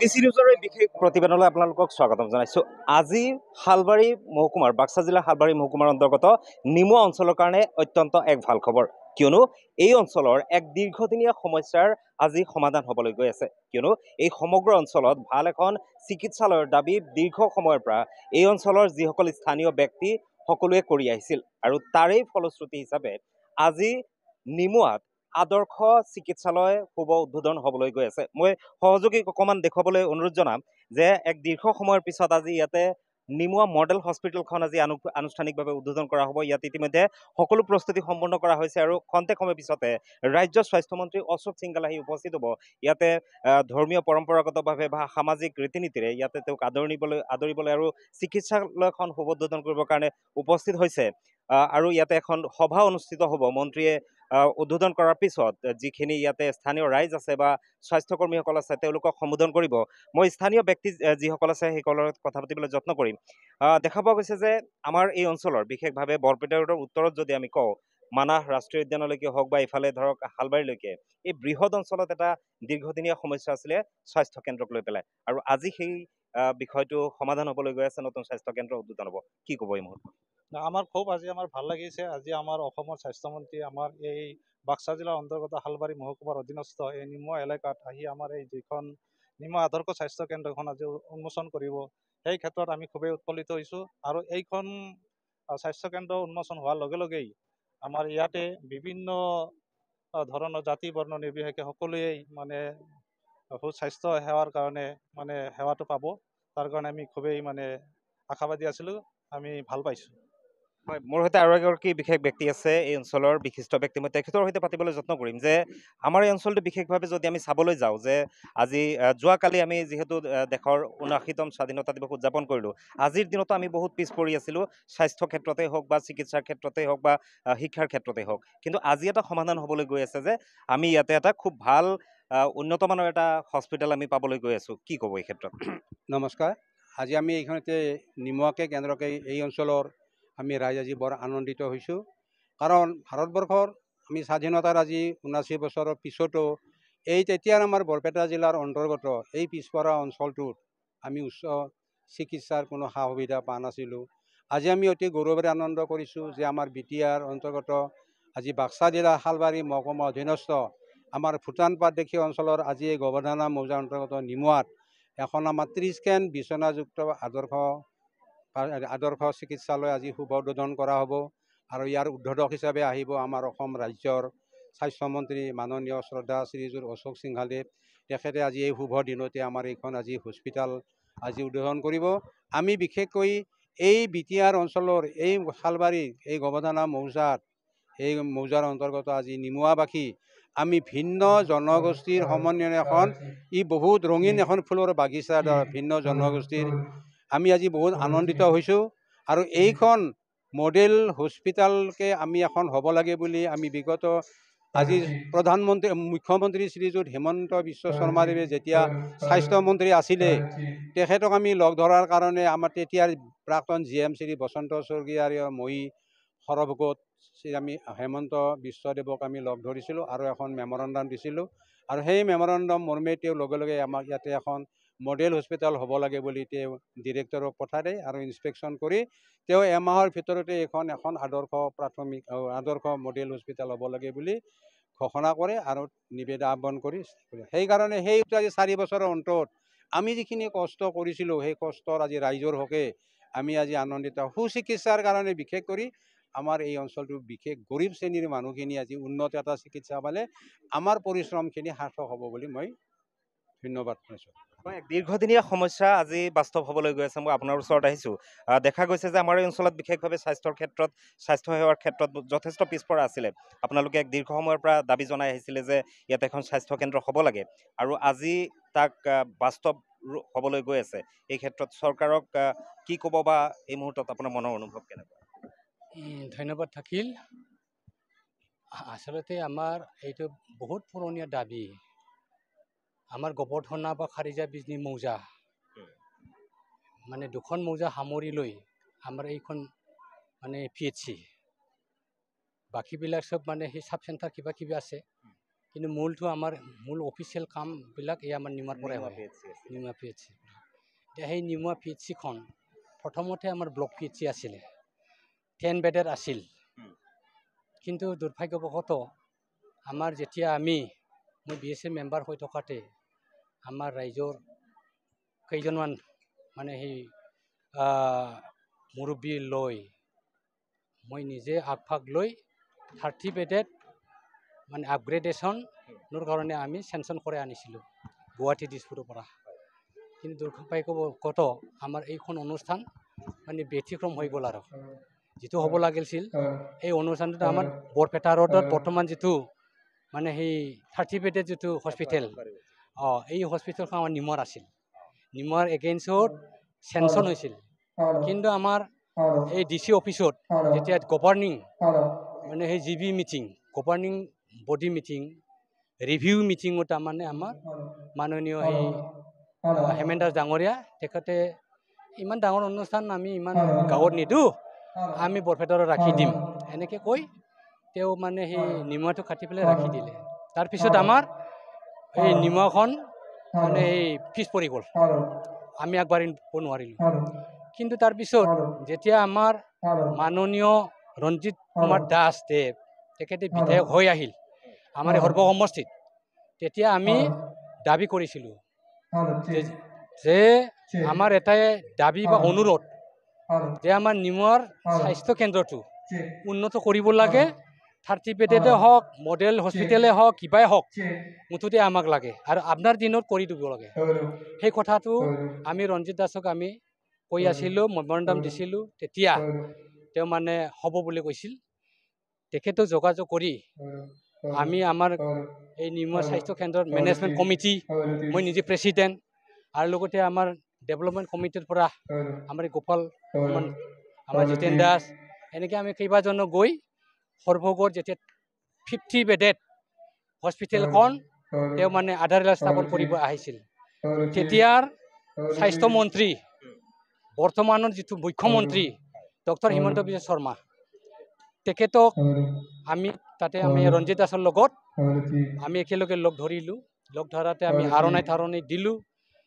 BC নিউজৰ এই বিশেষ প্ৰতিবেদনলৈ আপোনালোকক স্বাগতম জনাইছো। আজি শালবাৰী মহকুমাৰ বাক্সা জিলাৰ শালবাৰী মহকুমাৰ অন্তৰ্গত নিমুৱা অঞ্চলৰ কাৰণে অত্যন্ত এক ভাল খবৰ, কিয়নো এই অঞ্চলৰ এক দীৰ্ঘদিনীয়া সমস্যাৰ আজি সমাধান হ'বলৈ গৈ আছে। কিয়নো এই সমগ্ৰ অঞ্চলত ভাল এখন চিকিৎসালয়ৰ দাবী দীৰ্ঘ সময়ৰ পৰা এই অঞ্চলৰ যিসকল স্থানীয় ব্যক্তি সকলোৱে কৰি আহিছিল, আৰু তাৰেই ফলশ্ৰুতি হিচাপে আজি নিমুৱাত আদৰ্শ চিকিৎসালয় শুভ উদ্বোধন হ'বলৈ গৈ আছে। মই সহযোগীক অকণমান দেখুৱাবলৈ অনুৰোধ জনাম যে এক দীৰ্ঘ সময়ৰ পিছত আজি ইয়াতে নিমুৱা মডেল হস্পিটেলখন আজি আনুষ্ঠানিকভাৱে উদ্বোধন কৰা হ'ব। ইয়াত ইতিমধ্যে সকলো প্ৰস্তুতি সম্পন্ন কৰা হৈছে আৰু খন্তেক সময়ৰ পিছতে ৰাজ্যৰ স্বাস্থ্যমন্ত্ৰী অশোক সিংঘাল আহি উপস্থিত হ'ব। ইয়াতে ধৰ্মীয় পৰম্পৰাগতভাৱে বা সামাজিক ৰীতি নীতিৰে ইয়াতে তেওঁক আদৰিবলৈ আৰু চিকিৎসালয়খন শুভ উদ্বোধন কৰিবৰ কাৰণে উপস্থিত হৈছে। আৰু ইয়াতে এখন সভা অনুষ্ঠিত হ'ব। মন্ত্ৰীয়ে উদ্বোধন কৰাৰ পিছত যিখিনি ইয়াতে স্থানীয় ৰাইজ আছে বা স্বাস্থ্যকৰ্মীসকল আছে তেওঁলোকক সম্বোধন কৰিব। মই স্থানীয় ব্যক্তি যিসকল আছে সেইসকলৰ লগত কথা পাতিবলৈ যত্ন কৰিম। দেখা পোৱা গৈছে যে আমাৰ এই অঞ্চলৰ বিশেষভাৱে বৰপেটাৰ উত্তৰত যদি আমি কওঁ, মানাহ ৰাষ্ট্ৰীয় উদ্যানলৈকে হওক বা ইফালে ধৰক শালবাৰীলৈকে, এই বৃহৎ অঞ্চলত এটা দীৰ্ঘদিনীয়া সমস্যা আছিলে স্বাস্থ্য কেন্দ্ৰক লৈ পেলাই, আৰু আজি সেই বিষয়টো সমাধান হ'বলৈ গৈ আছে। নতুন স্বাস্থ্য কেন্দ্ৰ উদ্বোধন হ'ব। কি ক'ব এই মুহূৰ্তত? আমাৰ আজি আমাৰ ভাল লাগিছে। আজি আমাৰ অসমৰ স্বাস্থ্যমন্ত্ৰী আমাৰ এই বাক্সা জিলাৰ অন্তৰ্গত শালবাৰী মহকুমাৰ অধীনস্থ এই নিমুৱা এলেকাত আহি আমাৰ এই যিখন নিমুৱা আদৰ্শ স্বাস্থ্য কেন্দ্ৰখন আজি উন্মোচন কৰিব, সেই ক্ষেত্ৰত আমি খুবেই উৎফুল্লিত হৈছোঁ। আৰু এইখন স্বাস্থ্য কেন্দ্ৰ উন্মোচন হোৱাৰ লগে লগেই আমাৰ ইয়াতে বিভিন্ন ধৰণৰ জাতি বৰ্ণ নিৰ্বিশেষে সকলোৱেই মানে সুস্বাস্থ্য সেৱাৰ কাৰণে মানে সেৱাটো পাব। তাৰ কাৰণে আমি খুবেই আশাবাদী আছিলোঁ। আমি ভাল পাইছোঁ। হয়, মোৰ সৈতে আৰু এগৰাকী বিশেষ ব্যক্তি আছে এই অঞ্চলৰ বিশিষ্ট ব্যক্তি। মই তেখেতৰ সৈতে পাতিবলৈ যত্ন কৰিম যে আমাৰ এই অঞ্চলটো বিশেষভাৱে যদি আমি চাবলৈ যাওঁ যে আজি যোৱাকালি আমি যিহেতু দেশৰ ৭৯তম স্বাধীনতা দিৱস উদযাপন কৰিলোঁ, আজিৰ দিনতো আমি বহুত পিছ পৰি আছিলোঁ, স্বাস্থ্য ক্ষেত্ৰতেই হওক বা চিকিৎসাৰ ক্ষেত্ৰতেই হওক বা শিক্ষাৰ ক্ষেত্ৰতেই হওক। কিন্তু আজি এটা সমাধান হ'বলৈ গৈ আছে যে আমি ইয়াতে এটা খুব ভাল উন্নতমানৰ এটা হস্পিটেল আমি পাবলৈ গৈ আছোঁ। কি ক'ব এই ক্ষেত্ৰত? নমস্কাৰ। আজি আমি এইখনতে নিমুৱাকে কেন্দ্ৰকে এই অঞ্চলৰ আমি ৰাইজ আজি বৰ আনন্দিত হৈছোঁ। কাৰণ ভাৰতবৰ্ষৰ আমি স্বাধীনতাৰ আজি ৭৯ বছৰৰ পিছতো এই তেতিয়াৰ আমাৰ বৰপেটা জিলাৰ অন্তৰ্গত এই পিছপৰা অঞ্চলটোত আমি উচ্চ চিকিৎসাৰ কোনো সা সুবিধা পোৱা নাছিলোঁ। আজি আমি অতি গৌৰৱেৰে আনন্দ কৰিছোঁ যে আমাৰ বিটিআৰ অন্তৰ্গত আজি বাক্সা জিলা শালবাৰী মহকুমা অধীনস্থ আমাৰ ভূটান পাতদেশী অঞ্চলৰ আজি এই গৱেষণা মৌজাৰ অন্তৰ্গত নিমুৱাত এখন আমাৰ ৩০ বিচনাযুক্ত আদৰ্শ চিকিৎসালয় আজি শুভ উদ্বোধন কৰা হ'ব। আৰু ইয়াৰ উদ্বোধক হিচাপে আহিব আমাৰ অসম ৰাজ্যৰ স্বাস্থ্যমন্ত্ৰী মাননীয় শ্ৰদ্ধা শ্ৰীযুত অশোক সিংঘালদেৱ। তেখেতে আজি এই শুভ দিনতে আমাৰ এইখন আজি হস্পিটেল আজি উদ্বোধন কৰিব। আমি বিশেষকৈ এই বিটিআৰ অঞ্চলৰ এই শালবাৰীৰ এই গৱেষণা মৌজাত এই মৌজাৰ অন্তৰ্গত আজি নিমুৱাবাসী আমি ভিন্ন জনগোষ্ঠীৰ সমন্বয় এখন বহুত ৰঙীন এখন ফুলৰ বাগিচা ভিন্ন জনগোষ্ঠীৰ আমি আজি বহুত আনন্দিত হৈছোঁ। আৰু এইখন মডেল হস্পিটেলকে আমি এখন হ'ব লাগে বুলি আমি বিগত আজি মুখ্যমন্ত্ৰী শ্ৰীযুত হিমন্ত বিশ্ব শৰ্মাদেৱে যেতিয়া স্বাস্থ্যমন্ত্ৰী আছিলে, তেখেতক আমি লগ ধৰাৰ কাৰণে আমাৰ তেতিয়াৰ প্ৰাক্তন GM শ্ৰী বসন্ত স্বৰ্গীয় মই সৰভগত আমি হেমন্ত বিশ্বদেৱক আমি লগ ধৰিছিলোঁ আৰু এখন মেমৰেণ্ডাম দিছিলোঁ। আৰু সেই মেমৰেণ্ডাম মৰ্মে তেওঁ লগে লগে আমাক ইয়াতে এখন মডেল হস্পিটেল হ'ব লাগে বুলি তেওঁ ডিৰেক্টৰক পঠালে আৰু ইনস্পেকশ্যন কৰি তেওঁ এমাহৰ ভিতৰতে এখন আদৰ্শ মডেল হস্পিটেল হ'ব লাগে বুলি ঘোষণা কৰে আৰু আহ্বান কৰি সেইকাৰণে সেই 4 বছৰৰ অন্তত আমি যিখিনি কষ্ট কৰিছিলোঁ সেই কষ্টৰ আজি ৰাইজৰ হকে আমি আজি আনন্দিত। সুচিকিৎসাৰ কাৰণে বিশেষ কৰি আমাৰ এই অঞ্চলটো বিশেষ গৰীব শ্ৰেণীৰ মানুহখিনি আজি উন্নত এটা চিকিৎসা পালে আমাৰ পৰিশ্ৰমখিনি সাৰ্থক হ'ব বুলি মই ধন্যবাদ জনাইছোঁ। হয়, দীৰ্ঘদিনীয়া সমস্যা আজি বাস্তৱ হ'বলৈ গৈ আছে। মই আপোনাৰ ওচৰত আহিছোঁ। দেখা গৈছে যে আমাৰ এই অঞ্চলত বিশেষভাৱে স্বাস্থ্য সেৱাৰ ক্ষেত্ৰত যথেষ্ট পিছপৰা আছিলে। আপোনালোকে এক দীৰ্ঘ সময়ৰ পৰা দাবী জনাই আহিছিলে যে ইয়াত এখন স্বাস্থ্য কেন্দ্ৰ হ'ব লাগে, আৰু আজি তাক বাস্তৱ হ'বলৈ গৈ আছে। এই ক্ষেত্ৰত চৰকাৰক কি ক'ব বা এই মুহূৰ্তত আপোনাৰ মনৰ অনুভৱ কেনেকুৱা? ধন্যবাদ থাকিল। আচলতে আমাৰ এইটো বহুত পুৰণীয়া দাবী। আমাৰ গোবৰ্ধনা বা খাৰিজা বিজনী মৌজা দুখন মৌজা সামৰি লৈ আমাৰ এইখন PHC, বাকীবিলাক চব সেই চাব চেণ্টাৰ কিবা কিবি আছে। কিন্তু মূলটো আমাৰ মূল অফিচিয়েল কামবিলাক এই আমাৰ নিমাৰ পৰাই হয় নিমা PHC এতিয়া সেই নিমা PHCখন প্ৰথমতে আমাৰ ব্লক PHC আছিলে 10 বেডেড আছিল কিন্তু দুৰ্ভাগ্যবশতঃ আমাৰ যেতিয়া মই BSC মেম্বাৰ হৈ থকাতে আমাৰ ৰাইজৰ কেইজনমান মানে সেই মুৰব্বী লৈ মই নিজে আগভাগ লৈ 30 বেডেড মানে আপগ্ৰেডেশ্যনৰ কাৰণে আমি চেংচন কৰি আনিছিলোঁ গুৱাহাটী দিছপুৰৰ পৰা কিন্তু দুৰ্ভাগ্যবশতঃ আমাৰ এইখন অনুষ্ঠান মানে ব্যতিক্ৰম হৈ গ'ল আৰু যিটো হ'ব লাগিছিল এই অনুষ্ঠানটোত আমাৰ বৰপেটা ৰোডত বৰ্তমান যিটো মানে সেই 30 বেডেড যিটো হস্পিটেল এই হস্পিটেলখন আমাৰ নিমৰ আছিল নিমৰ এগেইনষ্টত চেংচন হৈছিল কিন্তু আমাৰ এই DC অফিচত যেতিয়া গভৰ্ণিং মানে সেই GB meeting governing body meeting review মিটিঙত তাৰমানে আমাৰ মাননীয় সেই হেমেন দাস ডাঙৰীয়া তেখেতে ইমান ডাঙৰ অনুষ্ঠান আমি ইমান গাঁৱত নিদিওঁ আমি বৰপেটাত ৰাখি দিম এনেকৈ কৈ তেওঁ মানে সেই নিমুৱাটো কাটি পেলাই ৰাখি দিলে তাৰপিছত আমাৰ এই নিমুৱাখন মানে এই পিছ পৰি গ'ল আমি আগবাঢ়িব নোৱাৰিলোঁ কিন্তু তাৰপিছত যেতিয়া আমাৰ মাননীয় ৰঞ্জিত কুমাৰ দাস দেৱ তেখেতে বিধায়ক হৈ আহিল আমাৰ সৰ্বসমষ্টিত তেতিয়া আমি দাবী কৰিছিলোঁ যে আমাৰ এটাই দাবী বা অনুৰোধ যে আমাৰ নিমুৱাৰ স্বাস্থ্য কেন্দ্ৰটো উন্নত কৰিব লাগে 30 বেডেডে হওক মডেল হস্পিটেলে হওক কিবাই হওক মুঠতে আমাক লাগে আৰু আপোনাৰ দিনত কৰি দিব লাগে সেই কথাটো আমি ৰঞ্জিত দাসক আমি কৈ আছিলোঁ মেমৰেণ্ডাম দিছিলোঁ তেতিয়া তেওঁ মানে হ'ব বুলি কৈছিল তেখেতেও যোগাযোগ কৰি আমি আমাৰ এই নিমুৱা স্বাস্থ্য কেন্দ্ৰৰ মেনেজমেণ্ট কমিটি মই নিজে প্ৰেছিডেণ্ট আৰু লগতে আমাৰ ডেভেলপমেণ্ট কমিটিৰ পৰা আমাৰ গোপাল আমাৰ জিতেন দাস এনেকৈ আমি কেইবাজনো গৈ সৰ্বগড় যেতিয়া 50 বেডেড হস্পিটেলখন তেওঁ মানে আধাৰশিলা স্থাপন কৰিব আহিছিল তেতিয়াৰ স্বাস্থ্যমন্ত্ৰী বৰ্তমানৰ যিটো মুখ্যমন্ত্ৰী ডক্টৰ হিমন্ত বিশ্ব শৰ্মা তেখেতক আমি তাতে আমি ৰঞ্জিত দাসৰ লগত আমি একেলগে লগ ধৰিলোঁ লগ ধৰাতে আমি আৰণাই দিলোঁ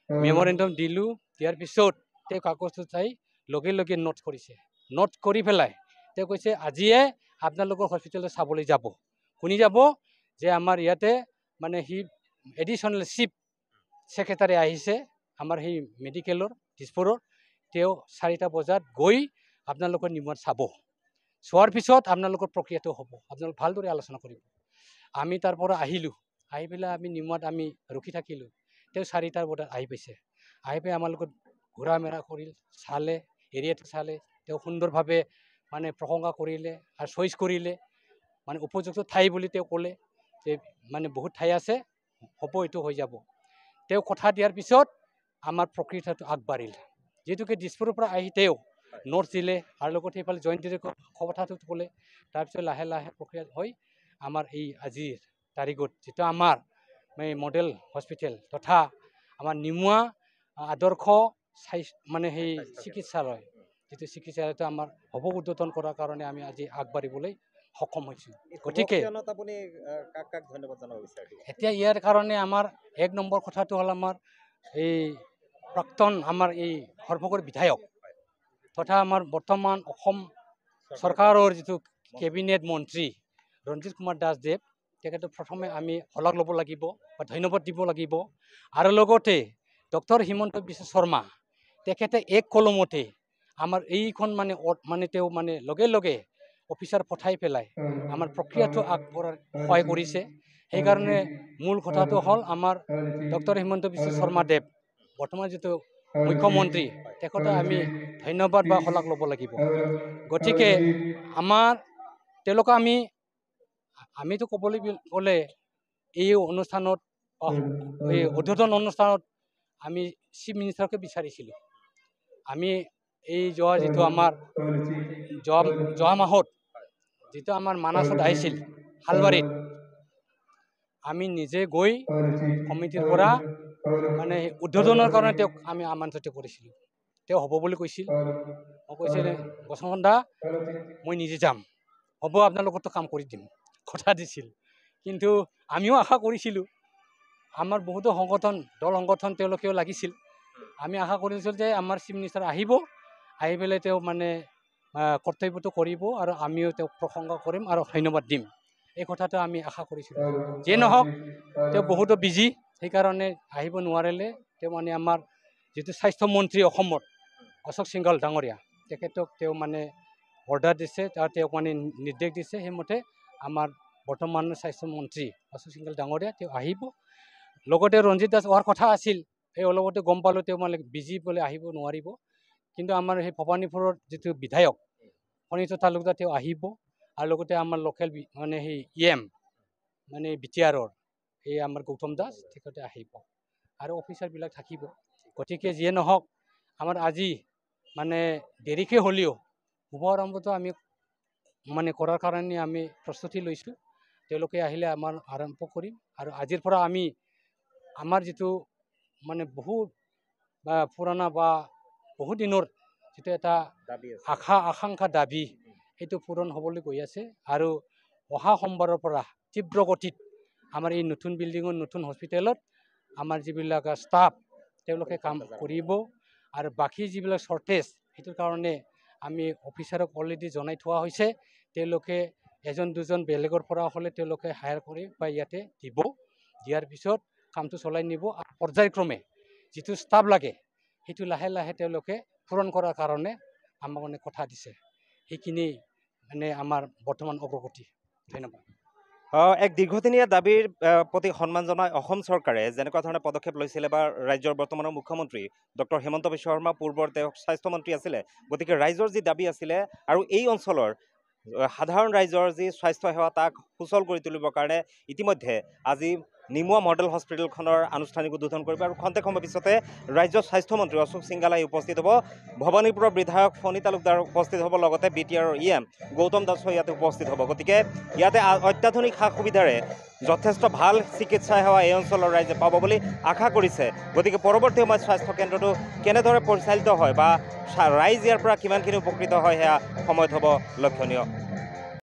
মেমৰেণ্ডাম দিলোঁ দিয়াৰ পিছত তেওঁ কাগজটো চাই লগে লগে নোট কৰিছে নোট কৰি পেলাই তেওঁ কৈছে আজিয়ে আপোনালোকৰ হস্পিটেলত চাবলৈ যাব শুনি যাব যে আমাৰ ইয়াতে মানে সি এডিশ্যনেল চিফ ছেক্ৰেটাৰী আহিছে আমাৰ সেই মেডিকেলৰ দিছপুৰৰ তেওঁ 4টা বজাত গৈ আপোনালোকৰ নিমুৱাত চাব চোৱাৰ পিছত আপোনালোকৰ প্ৰক্ৰিয়াটো হ'ব আপোনালোক ভালদৰে আলোচনা কৰিব আমি তাৰ পৰা আহিলোঁ আহি পেলাই আমি নিমুৱাত আমি ৰখি থাকিলোঁ তেওঁ 4টা বজাত আহি পাইছে আহি পাই আমাৰ লগত ঘূৰা মেৰা কৰিল চালে এৰিয়াটো চালে তেওঁ সুন্দৰভাৱে মানে প্ৰশংসা কৰিলে আৰু চইচ কৰিলে মানে উপযুক্ত ঠাই বুলি তেওঁ ক'লে যে মানে বহুত ঠাই আছে হ'ব এইটো হৈ যাব তেওঁ কথা দিয়াৰ পিছত আমাৰ প্ৰক্ৰিয়াটো আগবাঢ়িল যিহেতুকে দিছপুৰৰ পৰা আহি তেওঁ নোটছ দিলে আৰু লগতে এইফালে জইণ্ট ডিৰেক্টৰ কথাটো ক'লে তাৰপিছত লাহে লাহে প্ৰক্ৰিয়া হৈ আমাৰ এই আজিৰ তাৰিখত যিটো আমাৰ মডেল হস্পিটেল তথা আমাৰ নিমুৱা আদৰ্শ মানে সেই চিকিৎসালয় যিটো চিকিৎসালয়টো আমাৰ হ'ব উদ্বোধন কৰাৰ কাৰণে আমি আজি আগবাঢ়িবলৈ সক্ষম হৈছোঁ গতিকে এতিয়া ইয়াৰ কাৰণে আমাৰ 1 নম্বৰ কথাটো হ'ল আমাৰ এই প্ৰাক্তন আমাৰ এই সৰ্বগড় বিধায়ক তথা আমাৰ বৰ্তমান অসম চৰকাৰৰ যিটো কেবিনেট মন্ত্ৰী ৰঞ্জিত কুমাৰ দাস দেৱ তেখেতক প্ৰথমে আমি শলাগ ল'ব লাগিব বা ধন্যবাদ দিব লাগিব আৰু লগতে ডক্টৰ হিমন্ত বিশ্ব শৰ্মা তেখেতে এক কলমতে আমাৰ এইখন মানে তেওঁ মানে লগে লগে অফিচাৰ পঠাই পেলাই আমাৰ প্ৰক্ৰিয়াটো আগবঢ়াৰ সহায় কৰিছে সেইকাৰণে মূল কথাটো হ'ল আমাৰ ডক্টৰ হিমন্ত বিশ্ব শৰ্মা দেৱ বৰ্তমান যিটো মুখ্যমন্ত্ৰী তেখেতে আমি ধন্যবাদ বা শলাগ ল'ব লাগিব গতিকে আমাৰ তেওঁলোকে আমিতো ক'বলৈ গ'লে এই অনুষ্ঠানত এই উদ্বোধন অনুষ্ঠানত আমি চিফ মিনিষ্টাৰকে বিচাৰিছিলোঁ আমি এই যিটো আমাৰ যোৱা মাহত যিটো আমাৰ মানাছত আহিছিল হালবাৰীত আমি নিজে গৈ কমিটিৰ পৰা মানে উদ্বোধনৰ কাৰণে তেওঁক আমি আমন্ত্ৰিত কৰিছিলোঁ তেওঁ হ'ব বুলি কৈছিল মই কৈছিল বসন্ত দা মই নিজে যাম হ'ব আপোনালোকৰতো কাম কৰি দিম কথা দিছিল কিন্তু আমিও আশা কৰিছিলোঁ, আমাৰ বহুতো সংগঠন দল সংগঠন তেওঁলোকেও লাগিছিল। আমি আশা কৰিছিলোঁ যে আমাৰ চিফ মিনিষ্টাৰ আহিব, আহি পেলাই তেওঁ মানে কৰ্তব্যটো কৰিব আৰু আমিও তেওঁক প্ৰশংসা কৰিম আৰু ধন্যবাদ দিম, এই কথাটো আমি আশা কৰিছিলোঁ। যিয়ে নহওক তেওঁ বহুতো বিজি, সেইকাৰণে আহিব নোৱাৰিলে। তেওঁ মানে আমাৰ যিটো স্বাস্থ্যমন্ত্ৰী অসমৰ অশোক সিংঘাল ডাঙৰীয়া, তেখেতক তেওঁ মানে অৰ্ডাৰ দিছে আৰু তেওঁক মানে নিৰ্দেশ দিছে, সেইমতে আমাৰ বৰ্তমানৰ স্বাস্থ্যমন্ত্ৰী অশোক সিংঘাল ডাঙৰীয়া তেওঁ আহিব। লগতে ৰঞ্জিত দাস অহাৰ কথা আছিল, সেই অলপতে গম পালোঁ তেওঁ মানে বিজি বোলে আহিব নোৱাৰিব। কিন্তু আমাৰ সেই ভৱানীপুৰৰ যিটো বিধায়ক শোণিতপুৰ তালুকদাৰ তেওঁ আহিব, আৰু লগতে আমাৰ লোকেল মানে সেই মানে বিটিআৰৰ এই আমাৰ গৌতম দাস তেখেতে আহিব আৰু অফিচাৰবিলাক থাকিব। গতিকে যিয়ে নহওক আমাৰ আজি মানে দেৰিকৈ হ'লেও শুভ আৰম্ভটো আমি মানে কৰাৰ কাৰণে আমি প্ৰস্তুতি লৈছোঁ। তেওঁলোকে আহিলে আমাৰ আৰম্ভ কৰিম আৰু আজিৰ পৰা আমি আমাৰ যিটো মানে বহুত পুৰণা বা বহুত দিনৰ যিটো এটা আকাংক্ষা দাবী, সেইটো পূৰণ হ'বলৈ গৈ আছে। আৰু অহা সোমবাৰৰ পৰা তীব্ৰ গতিত আমাৰ এই নতুন বিল্ডিঙৰ নতুন হস্পিটেলত আমাৰ যিবিলাক ষ্টাফ তেওঁলোকে কাম কৰিব, আৰু বাকী যিবিলাক শ্বৰ্টেজ সেইটোৰ কাৰণে আমি অফিচাৰক অলৰেডি জনাই থোৱা হৈছে। তেওঁলোকে এজন দুজন বেলেগৰ পৰা হ'লে তেওঁলোকে হায়াৰ কৰি বা ইয়াতে দিব, দিয়াৰ পিছত কামটো চলাই নিব। পৰ্যায়ক্ৰমে যিটো ষ্টাফ লাগে সেইটো লাহে লাহে তেওঁলোকে পূৰণ কৰাৰ কাৰণে আমাক মানে কথা দিছে। সেইখিনি মানে আমাৰ বৰ্তমান অগ্ৰগতি। ধন্যবাদ। এক দীৰ্ঘদিনীয়া দাবীৰ প্ৰতি সন্মান জনাই অসম চৰকাৰে যেনেকুৱা ধৰণে পদক্ষেপ লৈছিলে, বা ৰাজ্যৰ বৰ্তমানৰ মুখ্যমন্ত্ৰী ডক্টৰ হিমন্ত বিশ্ব শৰ্মা পূৰ্বৰ তেওঁ স্বাস্থ্যমন্ত্ৰী আছিলে, গতিকে ৰাইজৰ যি দাবী আছিলে আৰু এই অঞ্চলৰ সাধাৰণ ৰাইজৰ যি স্বাস্থ্যসেৱা তাক সুচল কৰি তুলিবৰ কাৰণে ইতিমধ্যে আজি নিমুৱা মডেল হস্পিটেলখনৰ আনুষ্ঠানিক উদ্বোধন কৰিব। আৰু খন্তেক সময় পিছতে ৰাজ্যৰ স্বাস্থ্যমন্ত্ৰী অশোক সিংঘাল আহি উপস্থিত হ'ব, ভৱানীপুৰৰ বিধায়ক ফণী তালুকদাৰ উপস্থিত হ'ব, লগতে বিটিআৰৰ গৌতম দাসো ইয়াতে উপস্থিত হ'ব। গতিকে ইয়াতে অত্যাধুনিক সা সুবিধাৰে যথেষ্ট ভাল চিকিৎসা সেৱা এই অঞ্চলৰ ৰাইজে পাব বুলি আশা কৰিছে। গতিকে পৰৱৰ্তী সময়ত স্বাস্থ্য কেন্দ্ৰটো কেনেদৰে পৰিচালিত হয় বা ৰাইজ ইয়াৰ পৰা কিমানখিনি উপকৃত হয় সেয়া সময়ত হ'ব লক্ষণীয়।